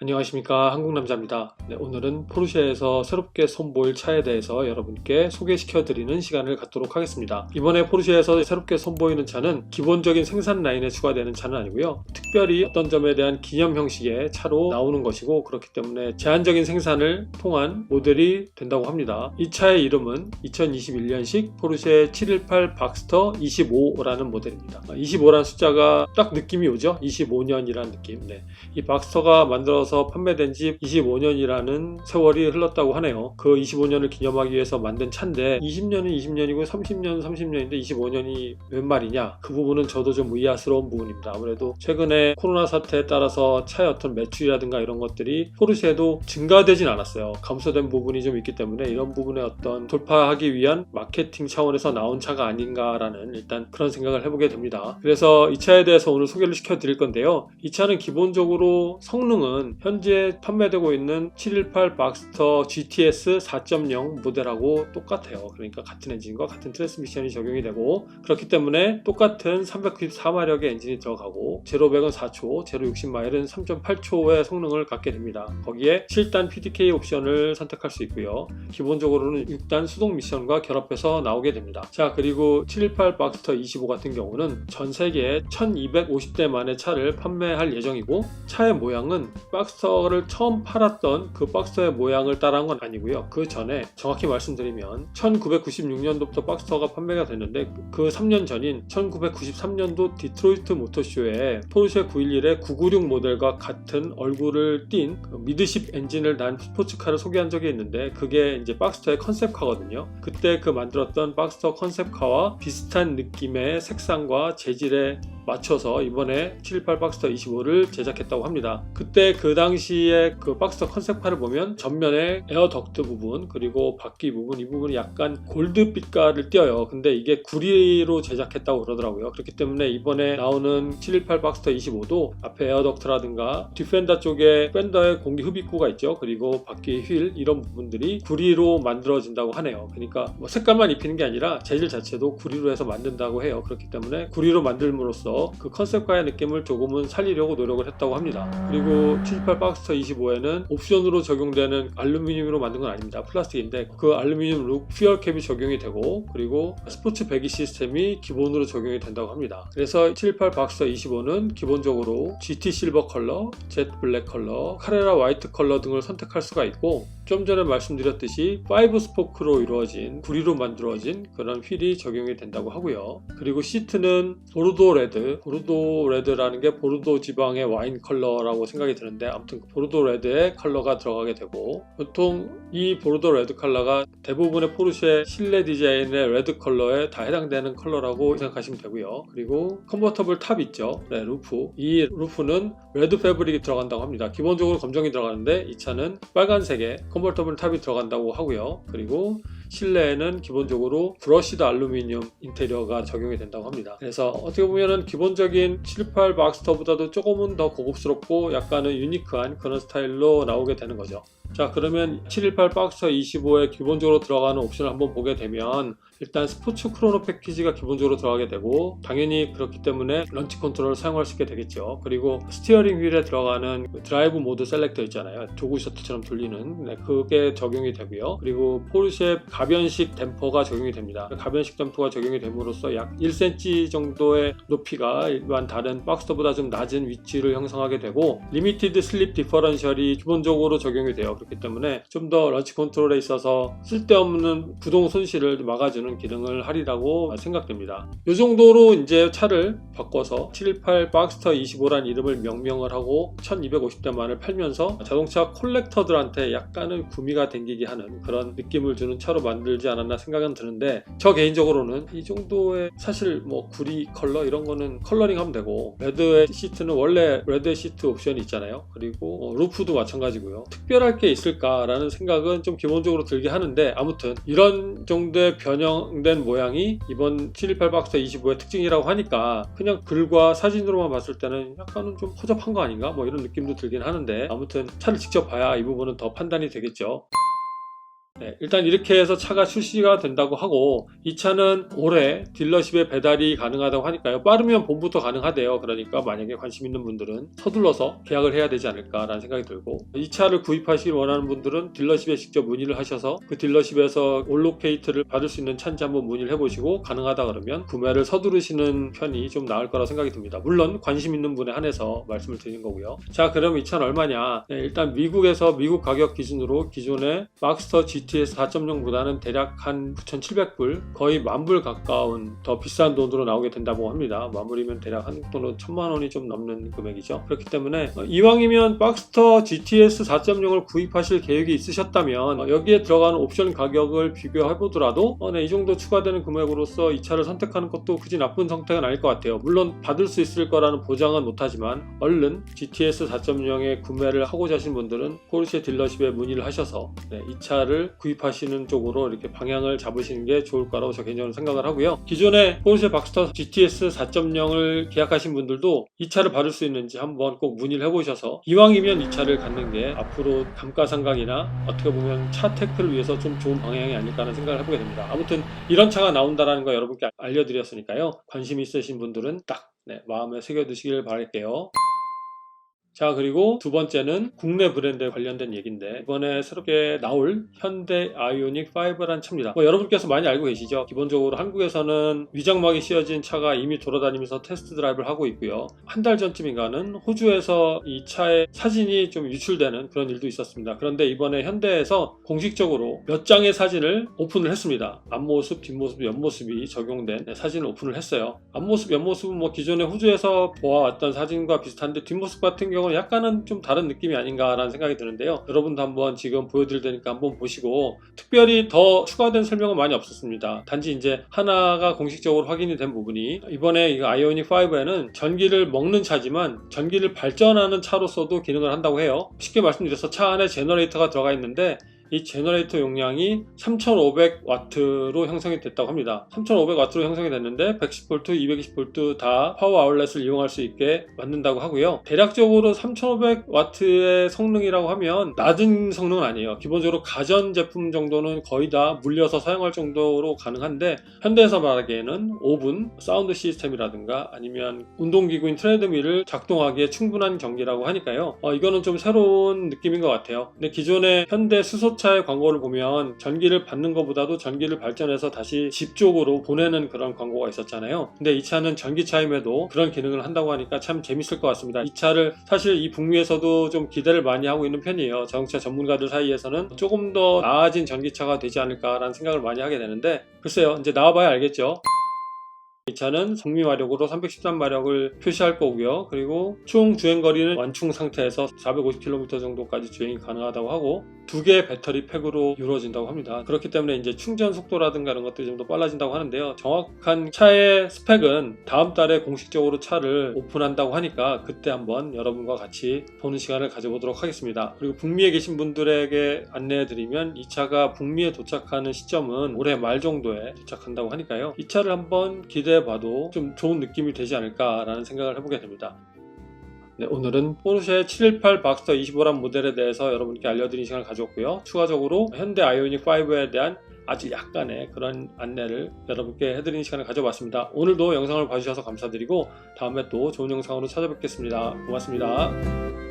안녕하십니까, 한국남자입니다. 오늘은 포르쉐에서 새롭게 선보일 차에 대해서 여러분께 소개시켜 드리는 시간을 갖도록 하겠습니다. 이번에 포르쉐에서 새롭게 선보이는 차는 기본적인 생산 라인에 추가되는 차는 아니고요, 특별히 어떤 점에 대한 기념 형식의 차로 나오는 것이고, 그렇기 때문에 제한적인 생산을 통한 모델이 된다고 합니다. 이 차의 이름은 2021년식 포르쉐 718 박스터 25라는 모델입니다. 25라는 숫자가 딱 느낌이 오죠? 25년이라는 느낌. 이 박스터가 만들어서 판매된 지 25년이라는 세월이 흘렀다고 하네요. 그 25년을 기념하기 위해서 만든 차인데 20년은 20년이고 30년은 30년인데 25년이 웬 말이냐, 그 부분은 저도 좀 의아스러운 부분입니다. 아무래도 최근에 코로나 사태에 따라서 차의 어떤 매출이라든가 이런 것들이 포르쉐에도 증가되진 않았어요. 감소된 부분이 좀 있기 때문에 이런 부분에 어떤 돌파하기 위한 마케팅 차원에서 나온 차가 아닌가라는 일단 그런 생각을 해보게 됩니다. 그래서 이 차에 대해서 오늘 소개를 시켜 드릴 건데요, 이 차는 기본적으로 성능은 현재 판매되고 있는 718 박스터 GTS 4.0 모델하고 똑같아요. 그러니까 같은 엔진과 같은 트랜스미션이 적용이 되고, 그렇기 때문에 똑같은 394마력의 엔진이 들어가고, 제로 100은 4초, 제로 60마일은 3.8초의 성능을 갖게 됩니다. 거기에 7단 PDK 옵션을 선택할 수 있고요, 기본적으로는 6단 수동 미션과 결합해서 나오게 됩니다. 자, 그리고 718 박스터 25 같은 경우는 전 세계에 1250대만의 차를 판매할 예정이고, 차의 모양은 박스터를 처음 팔았던 그 박스터의 모양을 따라한 건 아니고요. 그 전에 정확히 말씀드리면 1996년도부터 박스터가 판매가 됐는데, 그 3년 전인 1993년도 디트로이트 모터쇼에 포르쉐 911의 996 모델과 같은 얼굴을 띤 미드십 엔진을 단 스포츠카를 소개한 적이 있는데, 그게 이제 박스터의 컨셉카거든요. 그때 그 만들었던 박스터 컨셉카와 비슷한 느낌의 색상과 재질에 맞춰서 이번에 718 박스터 25를 제작했다고 합니다. 그때 그 당시에 그 박스터 컨셉카를 보면 전면에 에어 덕트 부분, 그리고 바퀴 부분, 이 부분이 약간 골드 빛깔을 띄어요. 근데 이게 구리로 제작했다고 그러더라고요. 그렇기 때문에 이번에 나오는 718 박스터 25도 앞에 에어 덕트라든가 뒷펜더 쪽에 펜더에 공기 흡입구가 있죠. 그리고 바퀴 휠, 이런 부분들이 구리로 만들어진다고 하네요. 그러니까 뭐 색깔만 입히는 게 아니라 재질 자체도 구리로 해서 만든다고 해요. 그렇기 때문에 구리로 만들므로써 그 컨셉과의 느낌을 조금은 살리려고 노력을 했다고 합니다. 그리고 718 박스터 25에는 옵션으로 적용되는 알루미늄으로 만든 건 아닙니다. 플라스틱인데 그 알루미늄 룩 퓨얼캡이 적용이 되고, 그리고 스포츠 배기 시스템이 기본으로 적용이 된다고 합니다. 그래서 718 박스터 25는 기본적으로 GT 실버 컬러, 젯 블랙 컬러, 카레라 화이트 컬러 등을 선택할 수가 있고, 좀 전에 말씀드렸듯이 5 스포크로 이루어진, 구리로 만들어진 그런 휠이 적용이 된다고 하고요. 그리고 시트는 보르도 레드라는 게 보르도 지방의 와인 컬러라고 생각이 드는데, 아무튼 보르도 레드의 컬러가 들어가게 되고, 보통 이 보르도 레드 컬러가 대부분의 포르쉐 실내 디자인의 레드 컬러에 다 해당되는 컬러라고 생각하시면 되고요. 그리고 컨버터블 탑 있죠, 루프. 이 루프는 레드 패브릭이 들어간다고 합니다. 기본적으로 검정이 들어가는데 이 차는 빨간색의 컨버터블 탑이 들어간다고 하고요. 그리고 실내에는 기본적으로 브러시드 알루미늄 인테리어가 적용이 된다고 합니다. 그래서 어떻게 보면은 기본적인 718 박스터보다도 조금은 더 고급스럽고 약간은 유니크한 그런 스타일로 나오게 되는 거죠. 자, 그러면 718 박스터 25에 기본적으로 들어가는 옵션을 한번 보게 되면, 일단 스포츠 크로노 패키지가 기본적으로 들어가게 되고, 당연히 그렇기 때문에 런치 컨트롤을 사용할 수 있게 되겠죠. 그리고 스티어링 휠에 들어가는 드라이브 모드 셀렉터 있잖아요, 조그 셔틀처럼 돌리는, 그게 적용이 되고요. 그리고 포르쉐 가변식 댐퍼가 적용이 됩니다. 가변식 댐퍼가 적용이 됨으로써 약 1cm 정도의 높이가 일반 다른 박스터보다 좀 낮은 위치를 형성하게 되고, 리미티드 슬립 디퍼런셜이 기본적으로 적용이 돼요. 그렇기 때문에 좀 더 런치 컨트롤에 있어서 쓸데없는 구동 손실을 막아주는 기능을 하리라고 생각됩니다. 이 정도로 이제 차를 바꿔서 718 박스터 25란 이름을 명명을 하고 1250대만을 팔면서 자동차 콜렉터들한테 약간은 구미가 땡기게 하는 그런 느낌을 주는 차로 만들지 않았나 생각은 드는데, 저 개인적으로는 이 정도의, 사실 뭐 구리 컬러 이런 거는 컬러링 하면 되고, 레드의 시트는 원래 레드 시트 옵션이 있잖아요. 그리고 루프도 마찬가지고요. 특별할 게 있을까라는 생각은 좀 기본적으로 들게 하는데, 아무튼 이런 정도의 변형된 모양이 이번 718 박스터 25의 특징이라고 하니까 그냥 글과 사진으로만 봤을 때는 약간은 좀 허접한 거 아닌가, 뭐 이런 느낌도 들긴 하는데, 아무튼 차를 직접 봐야 이 부분은 더 판단이 되겠죠. 네, 일단 이렇게 해서 차가 출시가 된다고 하고 이 차는 올해 딜러십에 배달이 가능하다고 하니까요. 빠르면 봄부터 가능하대요. 그러니까 만약에 관심 있는 분들은 서둘러서 계약을 해야 되지 않을까라는 생각이 들고, 이 차를 구입하시길 원하는 분들은 딜러십에 직접 문의를 하셔서 그 딜러십에서 올로케이트를 받을 수 있는 차인지 한번 문의를 해보시고 가능하다 그러면 구매를 서두르시는 편이 좀 나을 거라 생각이 듭니다. 물론 관심 있는 분에 한해서 말씀을 드리는 거고요. 자, 그럼 이 차는 얼마냐? 네, 일단 미국에서 미국 가격 기준으로 기존의 막스터 GTS 4.0보다는 대략 한 9,700불, 거의 10,000불 가까운 더 비싼 돈으로 나오게 된다고 합니다. 마무리면 대략 한국 돈으로 1,000만 원이 좀 넘는 금액이죠. 그렇기 때문에 이왕이면 막스터 GTS 4.0을 구입하실 계획이 있으셨다면 여기에 들어가는 옵션 가격을 비교해 보더라도 네, 이 정도 추가되는 금액으로서 이 차를 선택하는 것도 굳이 나쁜 선택은 아닐 것 같아요. 물론 받을 수 있을 거라는 보장은 못하지만 얼른 GTS 4.0의 구매를 하고자 하신 분들은 포르쉐 딜러십에 문의를 하셔서 네, 이 차를 구입하시는 쪽으로 이렇게 방향을 잡으시는 게 좋을 거라고 저 개인적으로 생각을 하고요. 기존에 포르쉐 박스터 GTS 4.0을 계약하신 분들도 이 차를 받을 수 있는지 한번 꼭 문의를 해보셔서 이왕이면 이 차를 갖는 게 앞으로 감가상각이나 어떻게 보면 차 테크를 위해서 좀 좋은 방향이 아닐까 하는 생각을 해보게 됩니다. 아무튼 이런 차가 나온다는 거 여러분께 알려드렸으니까요. 관심 있으신 분들은 딱 마음에 새겨두시길 바랄게요. 자, 그리고 두 번째는 국내 브랜드에 관련된 얘기인데 이번에 새롭게 나올 현대 아이오닉 5라는 차입니다. 여러분께서 많이 알고 계시죠? 기본적으로 한국에서는 위장막이 씌워진 차가 이미 돌아다니면서 테스트 드라이브를 하고 있고요. 한 달 전쯤인가는 호주에서 이 차의 사진이 좀 유출되는 그런 일도 있었습니다. 그런데 이번에 현대에서 공식적으로 몇 장의 사진을 오픈을 했습니다. 앞모습, 뒷모습, 옆모습이 적용된 사진을 오픈을 했어요. 앞모습, 옆모습은 뭐 기존에 호주에서 보아왔던 사진과 비슷한데 뒷모습 같은 경우는 약간은 좀 다른 느낌이 아닌가라는 생각이 드는데요. 여러분도 한번 지금 보여드릴 테니까 한번 보시고, 특별히 더 추가된 설명은 많이 없었습니다. 단지 이제 하나가 공식적으로 확인이 된 부분이 이번에 이 아이오닉 5에는 전기를 먹는 차지만 전기를 발전하는 차로서도 기능을 한다고 해요. 쉽게 말씀드려서 차 안에 제너레이터가 들어가 있는데 이 제너레이터 용량이 3500W로 형성이 됐다고 합니다. 3500W로 형성이 됐는데 110V, 220V 다 파워 아울렛을 이용할 수 있게 만든다고 하고요. 대략적으로 3500W의 성능이라고 하면 낮은 성능은 아니에요. 기본적으로 가전 제품 정도는 거의 다 물려서 사용할 정도로 가능한데, 현대에서 말하기에는 오븐, 사운드 시스템이라든가 아니면 운동기구인 트레드밀을 작동하기에 충분한 전기라고 하니까요. 이거는 좀 새로운 느낌인 것 같아요. 근데 기존의 현대 수소차의 광고를 보면 전기를 받는 것보다도 전기를 발전해서 다시 집 쪽으로 보내는 그런 광고가 있었잖아요. 근데 이 차는 전기차임에도 그런 기능을 한다고 하니까 참 재밌을 것 같습니다. 이 차를 사실 이 북미에서도 좀 기대를 많이 하고 있는 편이에요. 자동차 전문가들 사이에서는 조금 더 나아진 전기차가 되지 않을까라는 생각을 많이 하게 되는데, 글쎄요, 이제 나와봐야 알겠죠. 이 차는 정미 마력으로 313마력을 표시할 거고요. 그리고 총 주행거리는 완충 상태에서 450km 정도까지 주행이 가능하다고 하고 2개의 배터리 팩으로 이루어진다고 합니다. 그렇기 때문에 이제 충전 속도라든가 이런 것들이 좀 더 빨라진다고 하는데요. 정확한 차의 스펙은 다음 달에 공식적으로 차를 오픈한다고 하니까 그때 한번 여러분과 같이 보는 시간을 가져보도록 하겠습니다. 그리고 북미에 계신 분들에게 안내해드리면 이 차가 북미에 도착하는 시점은 올해 말 정도에 도착한다고 하니까요. 이 차를 한번 기대해봐도 좀 좋은 느낌이 되지 않을까라는 생각을 해보게 됩니다. 네, 오늘은 포르쉐 718 박스터 25란 모델에 대해서 여러분께 알려드린 시간을 가졌고요. 추가적으로 현대 아이오닉 5에 대한 아주 약간의 그런 안내를 여러분께 해드리는 시간을 가져봤습니다. 오늘도 영상을 봐주셔서 감사드리고 다음에 또 좋은 영상으로 찾아뵙겠습니다. 고맙습니다.